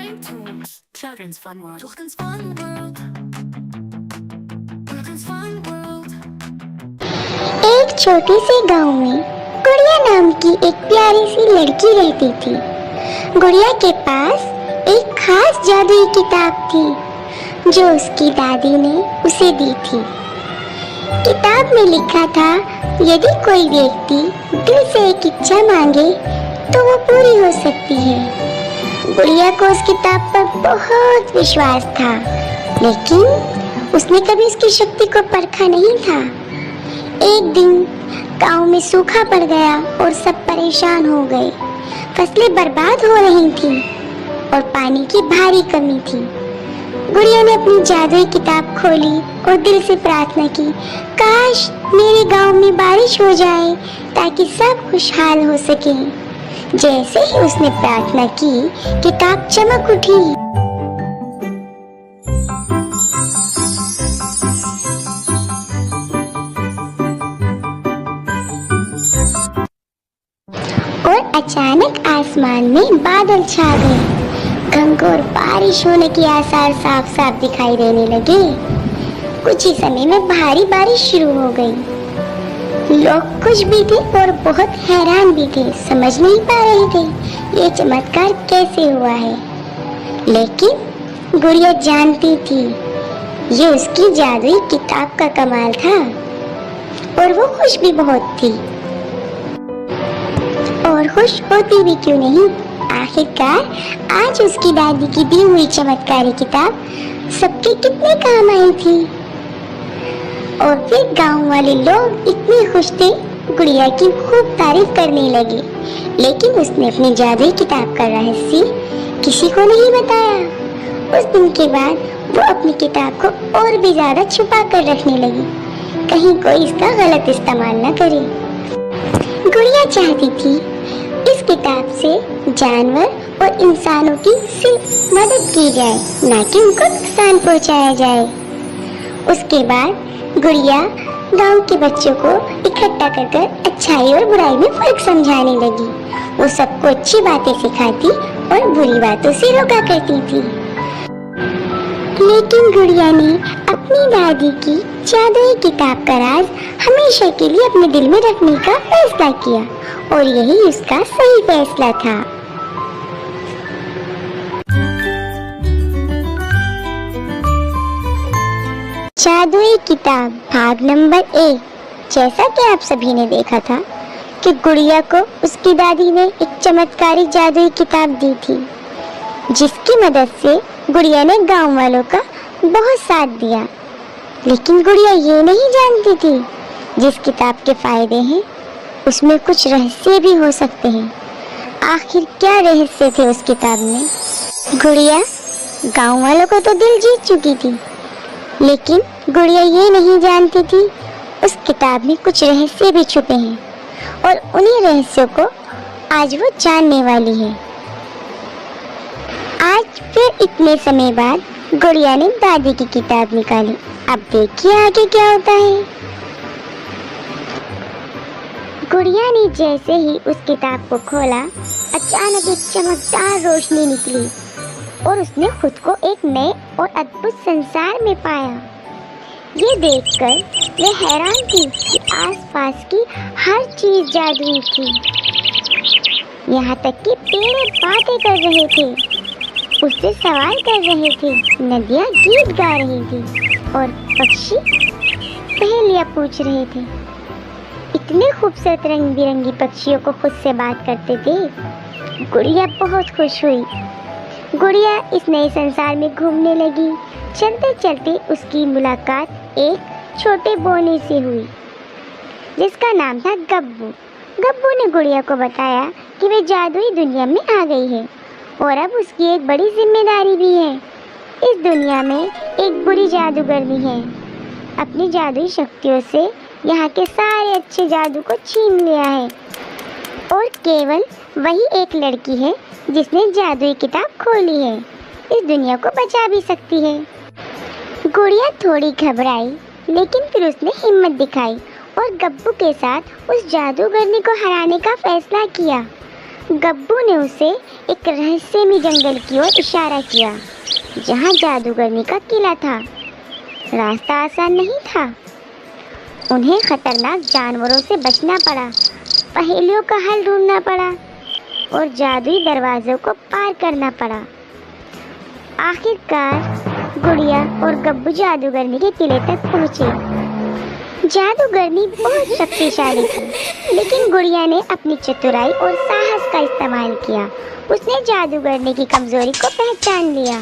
listening to Children's Fun World. Children's Fun World. Children's Fun World. एक छोटे से गांव में गुड़िया नाम की एक प्यारी सी लड़की रहती थी। गुड़िया के पास एक खास जादुई किताब थी जो उसकी दादी ने उसे दी थी। किताब में लिखा था, यदि कोई व्यक्ति दिल से एक इच्छा मांगे तो वो पूरी हो सकती है। गुड़िया को उस किताब पर बहुत विश्वास था, लेकिन उसने कभी उसकी शक्ति को परखा नहीं था। एक दिन गांव में सूखा पड़ गया और सब परेशान हो गए। फसलें बर्बाद हो रही थी और पानी की भारी कमी थी। गुड़िया ने अपनी जादुई किताब खोली और दिल से प्रार्थना की, काश मेरे गांव में बारिश हो जाए ताकि सब खुशहाल हो सके। जैसे ही उसने प्रार्थना की, किताब चमक उठी। और अचानक आसमान में बादल छा गए। घनघोर बारिश होने के आसार साफ साफ दिखाई देने लगे। कुछ ही समय में भारी बारिश शुरू हो गई। लोग खुश भी थे और बहुत हैरान भी थे, समझ नहीं पा रहे थे ये चमत्कार कैसे हुआ है। लेकिन गुड़िया जानती थी ये उसकी जादुई किताब का कमाल था और वो खुश भी बहुत थी। और खुश होती भी क्यों नहीं, आखिरकार आज उसकी दादी की दी हुई चमत्कारी किताब सबके कितने काम आई थी। और फिर गांव वाले लोग इतने खुश थे, गुड़िया की खूब तारीफ करने लगे। लेकिन उसने अपनी जादुई किताब का रहस्य किसी को नहीं बताया। उस दिन के बाद वो अपनी किताब को और भी ज्यादा छुपा कर रखने लगी, कहीं कोई इसका गलत इस्तेमाल न करे। गुड़िया चाहती थी इस किताब से जानवर और इंसानों की सिर्फ मदद की जाए, ना कि उनको नुकसान पहुंचाया जाए। उसके बाद गुड़िया गांव के बच्चों को इकट्ठा कर अच्छाई और बुराई में फर्क समझाने लगी। वो सबको अच्छी बातें सिखाती और बुरी बातों से रोका करती थी। लेकिन गुड़िया ने अपनी दादी की जादुई किताब का राज हमेशा के लिए अपने दिल में रखने का फैसला किया और यही उसका सही फैसला था। जादुई किताब भाग नंबर 1। जैसा कि आप सभी ने देखा था कि गुड़िया को उसकी दादी ने एक चमत्कारी जादुई किताब दी थी, जिसकी मदद से गुड़िया ने गांव वालों का बहुत साथ दिया। लेकिन गुड़िया ये नहीं जानती थी जिस किताब के फायदे हैं उसमें कुछ रहस्य भी हो सकते हैं। आखिर क्या रहस्य थे उस किताब में? गुड़िया गांव वालों को तो दिल जीत चुकी थी, लेकिन गुड़िया ये नहीं जानती थी उस किताब में कुछ रहस्य भी छुपे हैं और उन्हीं रहस्यों को आज वो जानने वाली है। आज फिर इतने समय बाद गुड़िया ने दादी की किताब निकाली। अब देखिए आगे क्या होता है। गुड़िया ने जैसे ही उस किताब को खोला, अचानक एक चमकदार रोशनी निकली और उसने खुद को एक नए और अद्भुत संसार में पाया। ये देखकर वह हैरान थी कि आसपास की हर चीज जादुई थी। यहाँ तक कि पेड़ बातें कर रहे थे, उससे सवाल कर रहे थे, नदियाँ गीत गा रही थी और पक्षी पहेलियाँ पूछ रहे थे। इतने खूबसूरत रंग बिरंगी पक्षियों को खुद से बात करते थे। गुड़िया बहुत खुश हुई। गुड़िया इस नए संसार में घूमने लगी। चलते चलते उसकी मुलाकात एक छोटे बोने से हुई जिसका नाम था गब्बू। गब्बू ने गुड़िया को बताया कि वे जादुई दुनिया में आ गई है और अब उसकी एक बड़ी जिम्मेदारी भी है। इस दुनिया में एक बुरी जादूगरनी है। अपनी जादुई शक्तियों से यहाँ के सारे अच्छे जादू को छीन लिया है और केवल वही एक लड़की है जिसने जादुई किताब खोली है। इस दुनिया को बचा भी सकती है। गुड़िया थोड़ी घबराई, लेकिन फिर उसने हिम्मत दिखाई और गब्बू के साथ उस जादूगरनी को हराने का फैसला किया। गब्बू ने उसे एक रहस्यमय जंगल की ओर इशारा किया, जहाँ जादूगरनी का किला था। रास्ता आसान नहीं था। उन्हें खतरनाक जानवरों से बचना पड़ा, पहेलियों का हल ढूंढना पड़ा और जादुई दरवाजों को पार करना पड़ा। आखिरकार गुड़िया और गब्बू जादूगरनी के किले तक पहुँचे। जादूगरनी बहुत शक्तिशाली थी, लेकिन गुड़िया ने अपनी चतुराई और साहस का इस्तेमाल किया। उसने जादूगरनी की कमजोरी को पहचान लिया।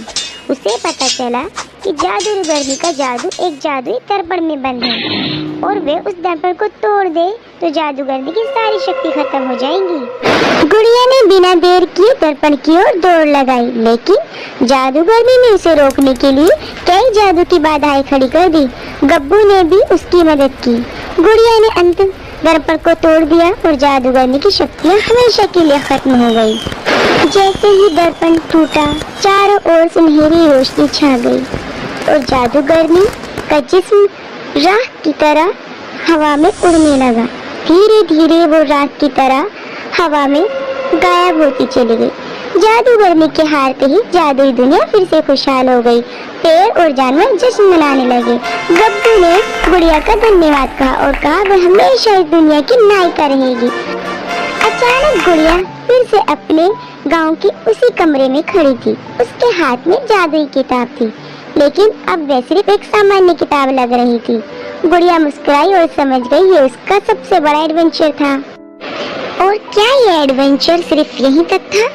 उसे पता चला कि जादूगरनी का जादू एक जादुई दर्पण में बंद है और वे उस दर्पण को तोड़ दे तो जादूगरनी की सारी शक्ति खत्म हो जाएगी। गुड़िया ने बिना देर किए दर्पण की ओर दौड़ लगाई, लेकिन जादूगरनी ने उसे रोकने के लिए कई जादू की बाधाएं खड़ी कर दी। गब्बू ने भी उसकी मदद की। गुड़िया ने अंत दर्पण को तोड़ दिया और जादूगरनी की शक्तियाँ हमेशा के लिए खत्म हो गई। जैसे ही दर्पण टूटा, चारों ओर सुनहरी रोशनी छा गई और जादूगरनी का जिस्म राख की तरह हवा में उड़ने लगा। धीरे धीरे वो राख की तरह हवा में गायब होती चली गई। जादूगरनी के हारते ही जादुई दुनिया फिर से खुशहाल हो गई। पेड़ और जानवर जश्न मनाने लगे। गब्बू ने गुड़िया का धन्यवाद कहा और कहा वह हमेशा इस दुनिया की नायिका रहेगी। अचानक गुड़िया फिर से अपने गांव की उसी कमरे में खड़ी थी। उसके हाथ में जादुई किताब थी, लेकिन अब वह सिर्फ एक सामान्य किताब लग रही थी। गुड़िया मुस्कुराई और समझ गई ये उसका सबसे बड़ा एडवेंचर था। और क्या यह एडवेंचर सिर्फ यहीं तक था,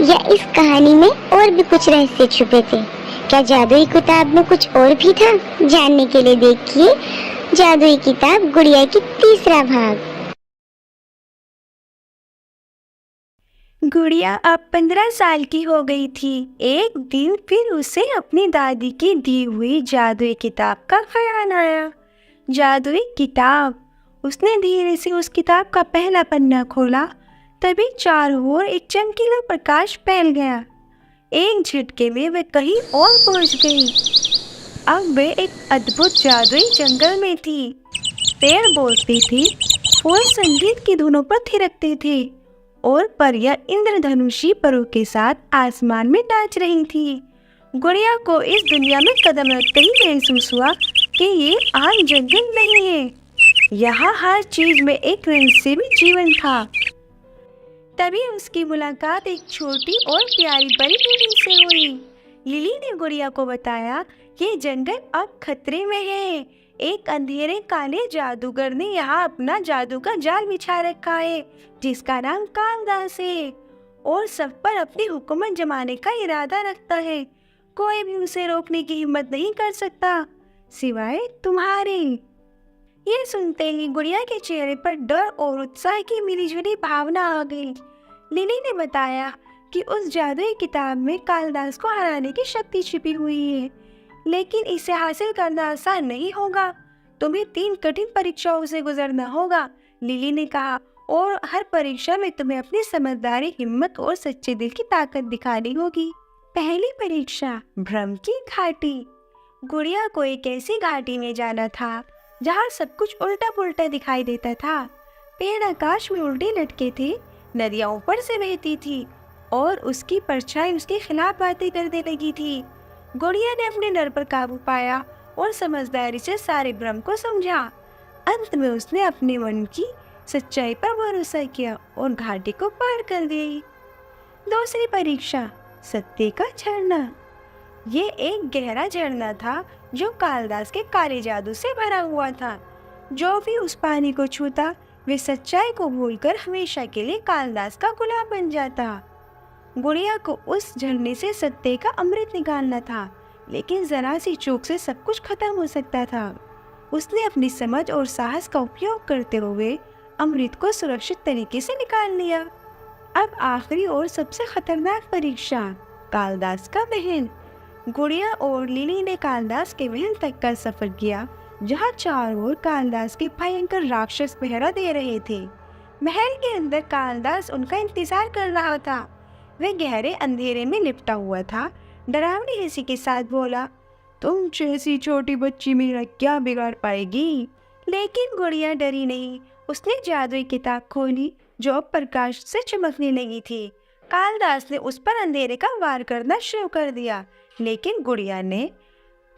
या इस कहानी में और भी कुछ रहस्य छुपे थे? क्या जादुई किताब में कुछ और भी था? जानने के लिए देखिए जादुई किताब गुड़िया की तीसरा भाग। गुड़िया अब 15 साल की हो गई थी। एक दिन फिर उसे अपनी दादी की दी हुई जादुई किताब का ख्याल आया। जादुई किताब। उसने धीरे से उस किताब का पहला पन्ना खोला। तभी चारों ओर एक चमकीला प्रकाश फैल गया। एक झटके में वे कहीं और पहुंच गई। अब वे एक अद्भुत जादुई जंगल में थी। पेड़ बोलते थे, फूल संगीत की धुनों पर थिरकते थे और परियां इंद्रधनुषी परों के साथ आसमान में नाच रही थी। गुड़िया को इस दुनिया में कदम रखते ही महसूस हुआ कि ये आम जंगल नहीं है। यहाँ हर चीज में एक रहस्यमय जीवन था। तभी उसकी मुलाकात एक छोटी और प्यारी परी लिली से हुई। लिली ने गुड़िया को बताया कि जंगल अब खतरे में है। एक अंधेरे काले जादूगर ने यहाँ अपना जादू का जाल बिछा रखा है, जिसका नाम कालदास है, और सब पर अपनी हुकूमत जमाने का इरादा रखता है। कोई भी उसे रोकने की हिम्मत नहीं कर सकता, सिवाय तुम्हारे। ये सुनते ही गुड़िया के चेहरे पर डर और उत्साह की मिलीजुली भावना आ गई। लिली ने बताया कि उस जादुई किताब में कालिदास को हराने की शक्ति छिपी हुई है, लेकिन इसे हासिल करना आसान नहीं होगा। तुम्हें 3 कठिन परीक्षाओं से गुजरना होगा, लिली ने कहा, और हर परीक्षा में तुम्हें अपनी समझदारी, हिम्मत और सच्चे दिल की ताकत दिखानी होगी। पहली परीक्षा, भ्रम की घाटी। गुड़िया को एक ऐसी घाटी में जाना था जहाँ सब कुछ उल्टा पुल्टा दिखाई देता था। पेड़ आकाश में उल्टे लटके थे, नदियाँ ऊपर से बहती थी और उसकी परछाई उसके खिलाफ बातें करने लगी थी। गुड़िया ने अपने डर पर काबू पाया और समझदारी से सारे भ्रम को समझा। अंत में उसने अपने मन की सच्चाई पर भरोसा किया और घाटी को पार कर गई। दूसरी परीक्षा, सत्य का झरना। ये एक गहरा झरना था जो कालिदास के काले जादू से भरा हुआ था। जो भी उस पानी को छूता वे सच्चाई को भूलकर हमेशा के लिए कालिदास का गुलाम बन जाता। गुड़िया को उस झरने से सत्य का अमृत निकालना था, लेकिन जरा सी चूक से सब कुछ खत्म हो सकता था। उसने अपनी समझ और साहस का उपयोग करते हुए अमृत को सुरक्षित तरीके से निकाल लिया। अब आखिरी और सबसे खतरनाक परीक्षा, कालिदास का महल। गुड़िया और लिली ने कालिदास के महल तक का सफर किया, जहाँ चारों ओर कालिदास के भयंकर राक्षस पहरा दे रहे थे। महल के अंदर कालिदास उनका इंतजार कर रहा था। वह गहरे अंधेरे में लिपटा हुआ था। डरावनी हंसी के साथ बोला, तुम जैसी छोटी बच्ची मेरा क्या बिगाड़ पाएगी। लेकिन गुड़िया डरी नहीं। उसने जादुई किताब खोली जो अब प्रकाश से चमकने लगी थी। कालिदास ने उस पर अंधेरे का वार करना शुरू कर दिया, लेकिन गुड़िया ने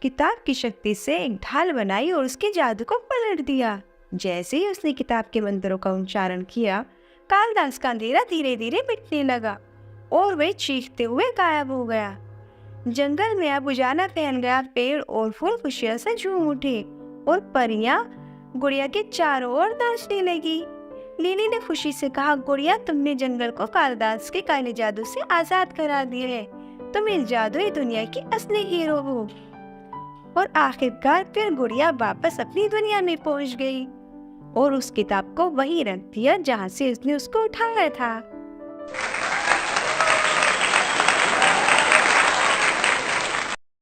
किताब की शक्ति से एक ढाल बनाई और उसके जादू को पलट दिया। जैसे ही उसने किताब के मंत्रों का उच्चारण किया, कालिदास का अंधेरा धीरे धीरे मिटने लगा और वह चीखते हुए गायब हो गया। जंगल में अब उजाला फैल गया। पेड़ और फूल खुशियों से झूम उठे और परियां गुड़िया के चारों ओर नाचने लगी। लिली ने खुशी से कहा, गुड़िया, तुमने जंगल को कालिदास के काले जादू से आजाद करा दिया है। तुम इस जादुई दुनिया की असली हीरो हो। और आखिरकार फिर गुड़िया वापस अपनी दुनिया में पहुंच गई और उस किताब को वहीं रख दिया जहां से उसने उसको उठाया था।